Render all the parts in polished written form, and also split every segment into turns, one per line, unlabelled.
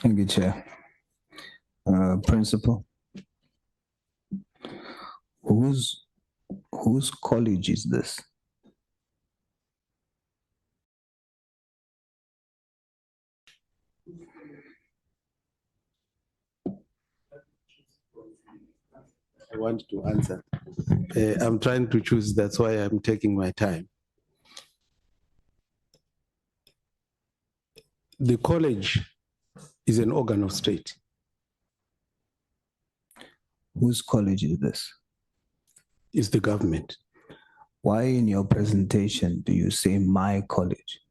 Thank you, Chair. Principal, whose college is this?
I want to answer. I'm trying to choose, that's why I'm taking my time. The college is an organ of state.
Whose college is this?
It's the government.
Why in your presentation do you say my college?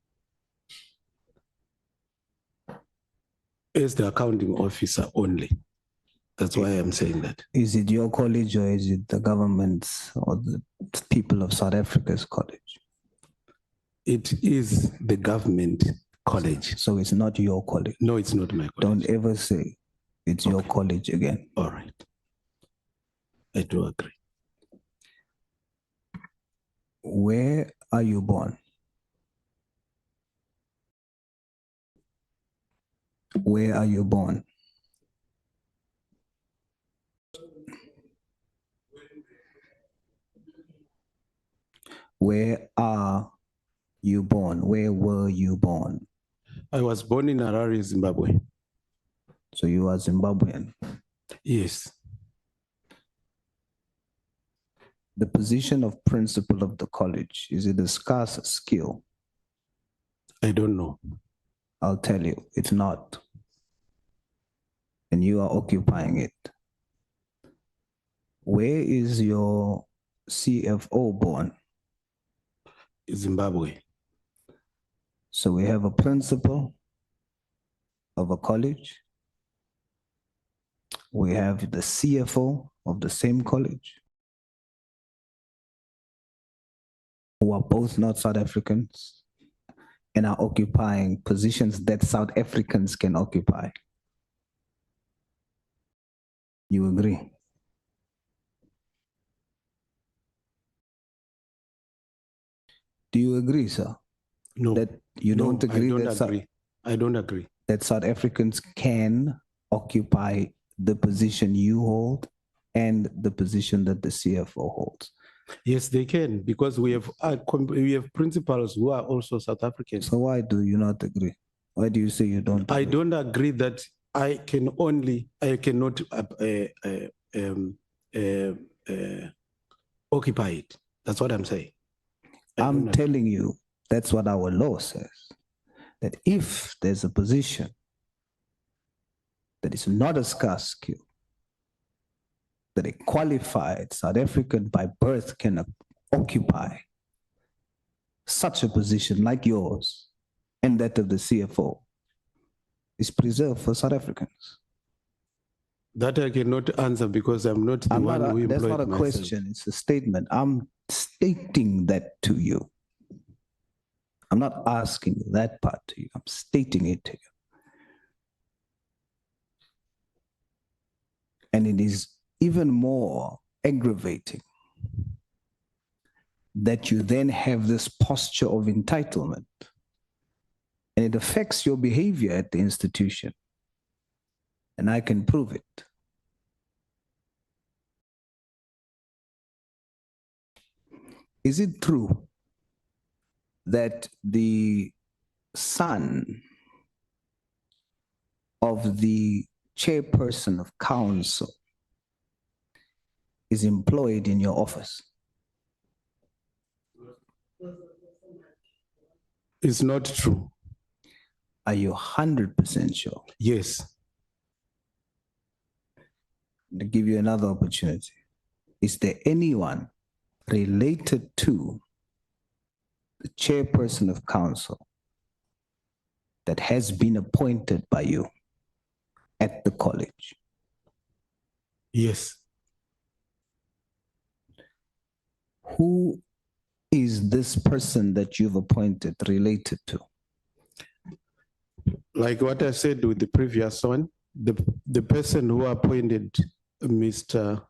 As the accounting officer only. That's why I'm saying that.
Is it your college or is it the government's or the people of South Africa's college?
It is the government college.
So it's not your college?
No, it's not my college.
Don't ever say it's your college again.
All right. I do agree.
Where are you born? Where are you born? Where are you born? Where were you born?
I was born in Harare, Zimbabwe.
So you are Zimbabwean?
Yes.
The position of principal of the college, is it a scarce skill?
I don't know.
I'll tell you, it's not. And you are occupying it. Where is your CFO born?
Zimbabwe.
So we have a principal of a college. We have the CFO of the same college, who are both not South Africans and are occupying positions that South Africans can occupy. You agree? Do you agree, sir?
No.
That you don't agree?
I don't agree.
That South Africans can occupy the position you hold and the position that the CFO holds?
Yes, they can, because we have principals who are also South Africans.
So why do you not agree? Why do you say you don't agree?
I don't agree that I cannot occupy it. That's what I'm saying.
I'm telling you, that's what our law says. That if there's a position that is not a scarce skill, that a qualified South African by birth can occupy such a position like yours and that of the CFO, is preserved for South Africans.
That I cannot answer because I'm not the one who employed
That's not a
myself.
question, it's a statement. I'm stating that to you. I'm not asking that part to you, I'm stating it to you. And it is even more aggravating that you then have this posture of entitlement, and it affects your behavior at the institution. And I can prove it. Is it true that the son of the chairperson of council is employed in your office?
It's not true.
Are you 100% sure?
Yes.
To give you another opportunity, is there anyone related to the chairperson of council that has been appointed by you at the college?
Yes.
Who is this person that you've appointed related to?
Like what I said with the previous one, the person who appointed Mr.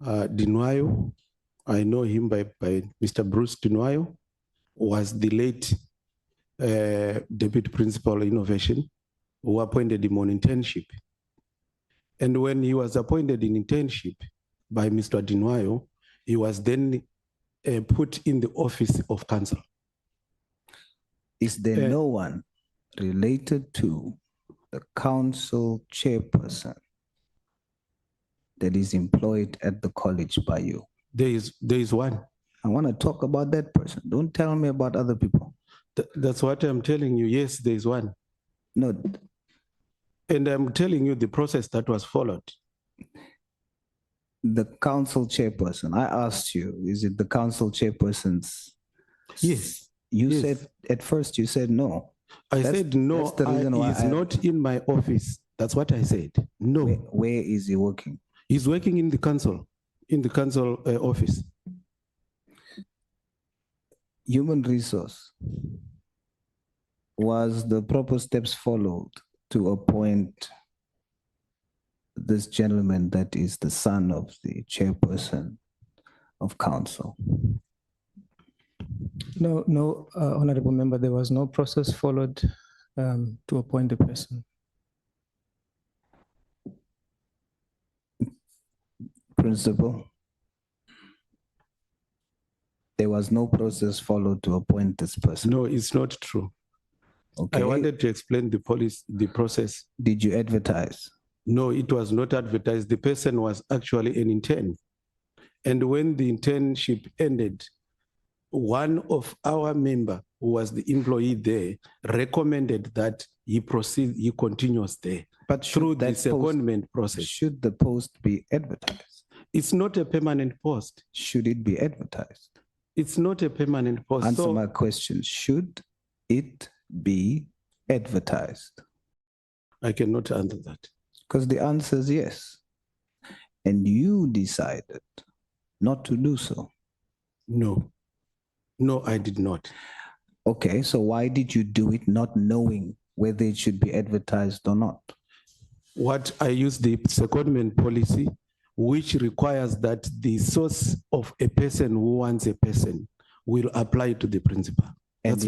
Dinwayo, I know him by Mr. Bruce Dinwayo, was the late Deputy Principal Innovation, who appointed him on internship. And when he was appointed in internship by Mr. Dinwayo, he was then put in the office of counsel.
Is there no one related to the council chairperson that is employed at the college by you?
There is one.
I want to talk about that person. Don't tell me about other people.
That's what I'm telling you. Yes, there is one.
No.
And I'm telling you the process that was followed.
The council chairperson, I asked you, is it the council chairperson's?
Yes.
You said, at first you said no.
I said no,
that's the reason why
he's not in my office. That's what I said. No.
Where is he working?
He's working in the council office.
Human resource. Was the proper steps followed to appoint this gentleman that is the son of the chairperson of council?
No, honorable member, there was no process followed to appoint the person.
Principal, there was no process followed to appoint this person.
No, it's not true.
Okay.
I wanted to explain the process.
Did you advertise?
No, it was not advertised. The person was actually an intern. And when the internship ended, one of our member who was the employee there recommended that he continues there. But through the secondment process.
Should the post be advertised?
It's not a permanent post.
Should it be advertised?
It's not a permanent post.
Answer my question. Should it be advertised?
I cannot answer that.
Because the answer is yes. And you decided not to do so.
No. No, I did not.
Okay, so why did you do it not knowing whether it should be advertised or not?
What I used the secondment policy, which requires that the source of a person who wants a person will apply to the principal. That's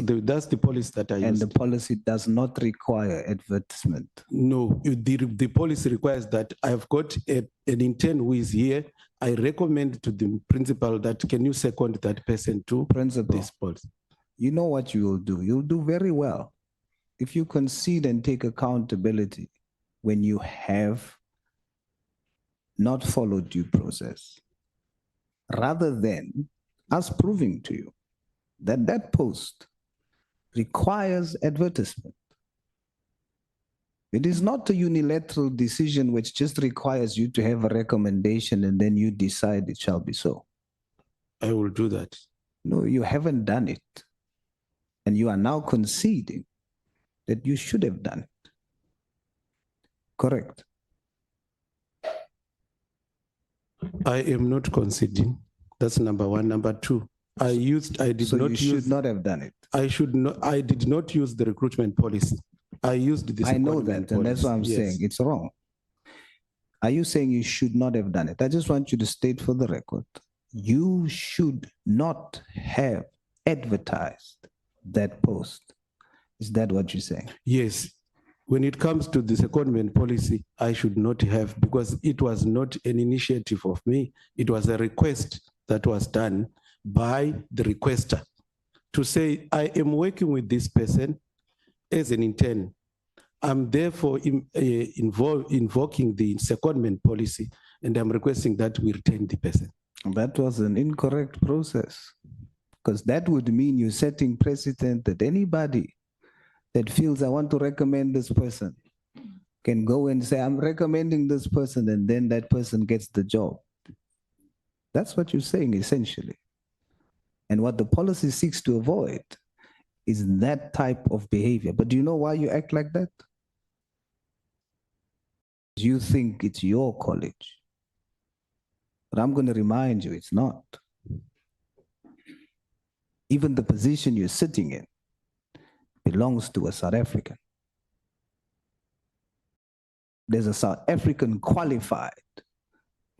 the policy that I used.
And the policy does not require advertisement?
No, the policy requires that I've got an intern who is here. I recommend to the principal that can you second that person to
principal,
this policy.
You know what you will do? You'll do very well if you concede and take accountability when you have not followed due process, rather than us proving to you that that post requires advertisement. It is not a unilateral decision which just requires you to have a recommendation and then you decide it shall be so.
I will do that.
No, you haven't done it. And you are now conceding that you should have done it. Correct.
I am not conceding. That's number one. Number two, I should
not have done it.
I did not use the recruitment policy. I used this.
I know that, and that's why I'm saying it's wrong. Are you saying you should not have done it? I just want you to state for the record, you should not have advertised that post. Is that what you're saying?
Yes. When it comes to the secondment policy, I should not have, because it was not an initiative of me. It was a request that was done by the requester to say, I am working with this person as an intern. I'm therefore invoking the secondment policy, and I'm requesting that we retain the person.
That was an incorrect process, because that would mean you're setting precedent that anybody that feels I want to recommend this person can go and say, I'm recommending this person, and then that person gets the job. That's what you're saying, essentially. And what the policy seeks to avoid is that type of behavior. But do you know why you act like that? You think it's your college. But I'm going to remind you, it's not. Even the position you're sitting in belongs to a South African. There's a South African qualified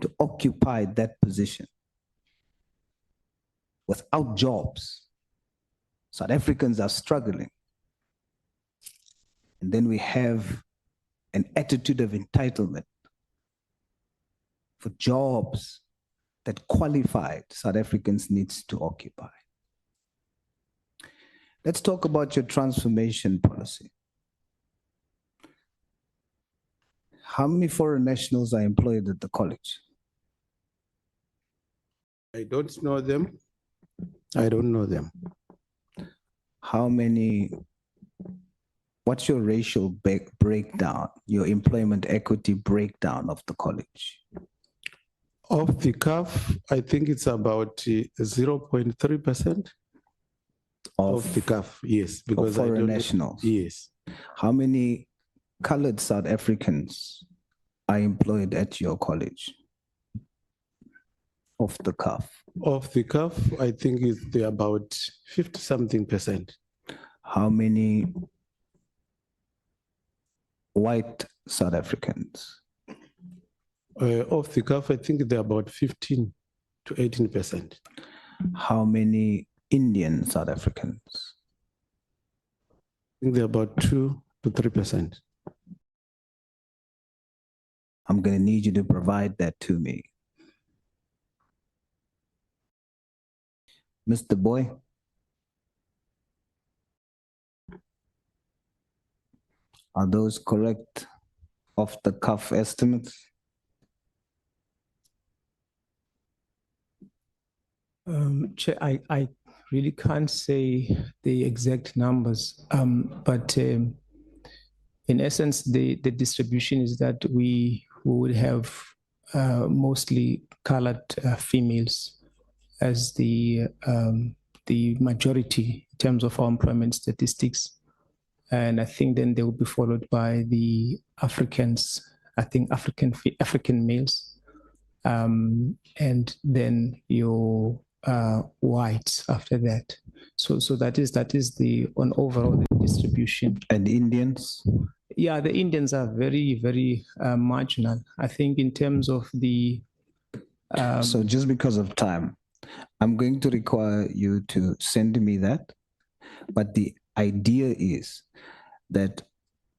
to occupy that position. Without jobs, South Africans are struggling. And then we have an attitude of entitlement for jobs that qualified South Africans needs to occupy. Let's talk about your transformation policy. How many foreign nationals are employed at the college?
I don't know them. I don't know them.
How many, what's your racial breakdown, your employment equity breakdown of the college?
Off the cuff, I think it's about 0.3%. Off the cuff, yes. Because
foreign
I don't
nationals?
Yes.
How many colored South Africans are employed at your college? Off the cuff.
Off the cuff, I think it's about 50-something%.
How many white South Africans?
Off the cuff, I think they're about 15 to 18%.
How many Indian South Africans?
I think they're about 2 to 3%.
I'm going to need you to provide that to me. Mr. Boy? Are those correct off the cuff estimates?
Chair, I really can't say the exact numbers, but in essence, the distribution is that we would have mostly colored females as the majority in terms of our employment statistics. And I think then they will be followed by the Africans, I think African males, and then your whites after that. So that is the on overall the distribution.
And Indians?
Yeah, the Indians are very, very marginal. I think in terms of the
so just because of time, I'm going to require you to send me that. But the idea is that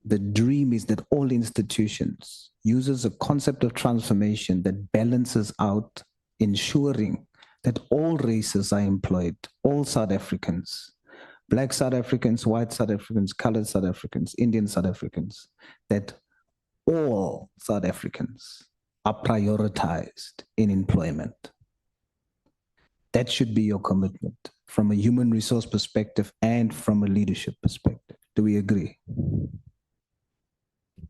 the dream is that all institutions uses a concept of transformation that balances out, ensuring that all races are employed, all South Africans, Black South Africans, white South Africans, colored South Africans, Indian South Africans, that all South Africans are prioritized in employment. That should be your commitment from a human resource perspective and from a leadership perspective. Do we agree?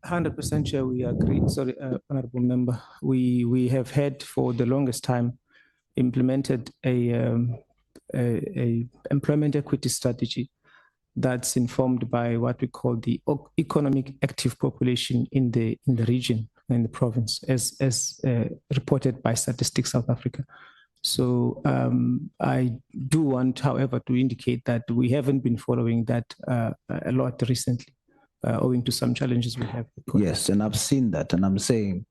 100% Chair, we agree. Sorry, Honorable Member. We have had for the longest time implemented a employment equity strategy that's informed by what we call the economic active population in the region, in the province, as reported by Statistics South Africa. So I do want, however, to indicate that we haven't been following that a lot recently, owing to some challenges we have.
Yes, and I've seen that, and I'm saying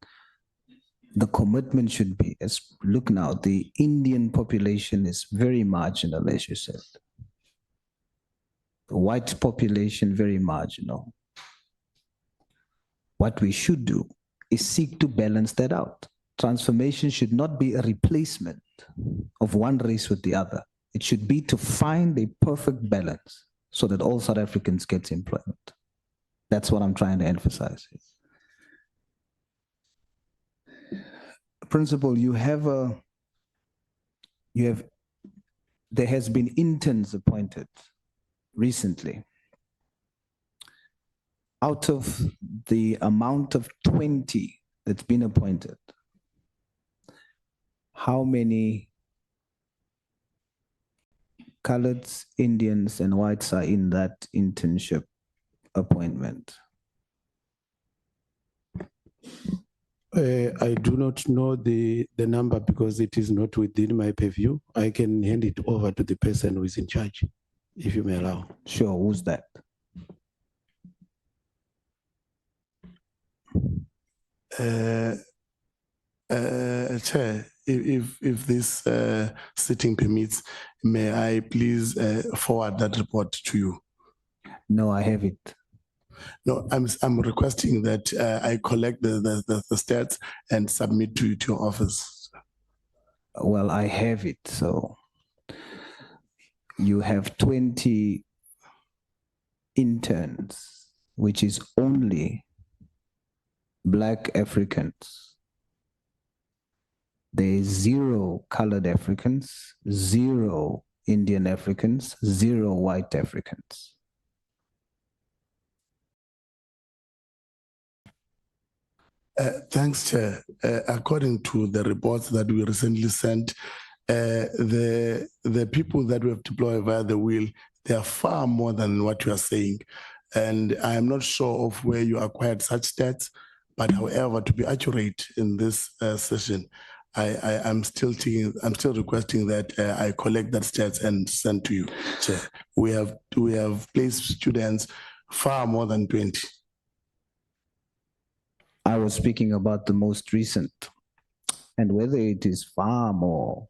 the commitment should be, as look now, the Indian population is very marginal, as you said. The white population, very marginal. What we should do is seek to balance that out. Transformation should not be a replacement of one race with the other. It should be to find a perfect balance so that all South Africans get employment. That's what I'm trying to emphasize. Principal, there has been interns appointed recently. Out of the amount of 20 that's been appointed, how many coloreds, Indians, and whites are in that internship appointment?
I do not know the number because it is not within my purview. I can hand it over to the person who is in charge, if you may allow.
Sure, who's that?
Chair, if this sitting permits, may I please forward that report to you?
No, I have it.
No, I'm requesting that I collect the stats and submit to your office.
Well, I have it. So you have 20 interns, which is only Black Africans. There's 0 colored Africans, 0 Indian Africans, 0 white Africans.
Thanks, Chair. According to the reports that we recently sent, the people that we have deployed via the wheel, they are far more than what you are saying. And I am not sure of where you acquired such stats, but however, to be accurate in this session, I'm still requesting that I collect that stats and send to you, Chair. We have placed students far more than 20.
I was speaking about the most recent, and whether it is far more,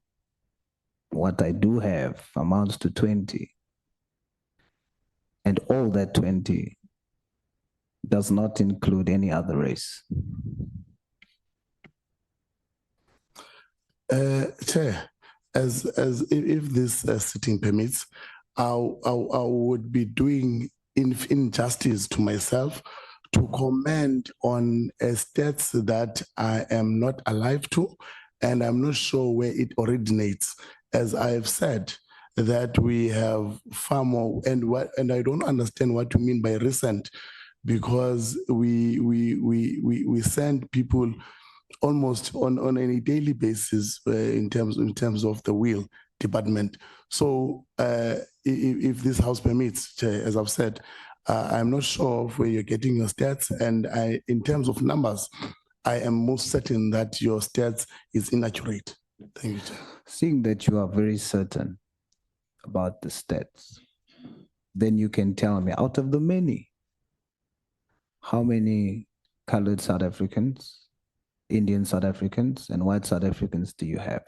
what I do have amounts to 20. And all that 20 does not include any other race.
Chair, as if this sitting permits, I would be doing injustice to myself to comment on stats that I am not alive to, and I'm not sure where it originates. As I have said, that we have far more, and I don't understand what you mean by recent, because we send people almost on a daily basis in terms of the wheel department. So if this house permits, Chair, as I've said, I'm not sure of where you're getting your stats, and in terms of numbers, I am most certain that your stats is inaccurate. Thank you, Chair.
Seeing that you are very certain about the stats, then you can tell me, out of the many, how many colored South Africans, Indian South Africans, and white South Africans do you have?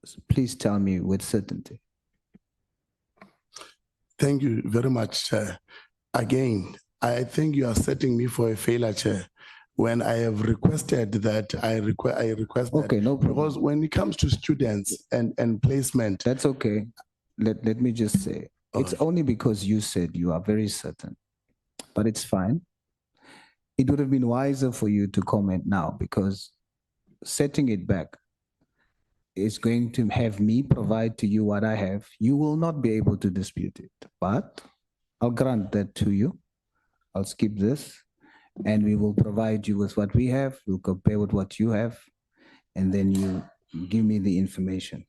So please tell me with certainty.
Thank you very much, Chair. Again, I think you are setting me for a failure, Chair, when I have requested that I request
Okay,
that,
no problem.
because when it comes to students and placement,
That's okay. Let me just say, it's only because you said you are very certain, but it's fine. It would have been wiser for you to comment now, because setting it back is going to have me provide to you what I have. You will not be able to dispute it, but I'll grant that to you. I'll skip this, and we will provide you with what we have. We'll compare with what you have, and then you give me the information.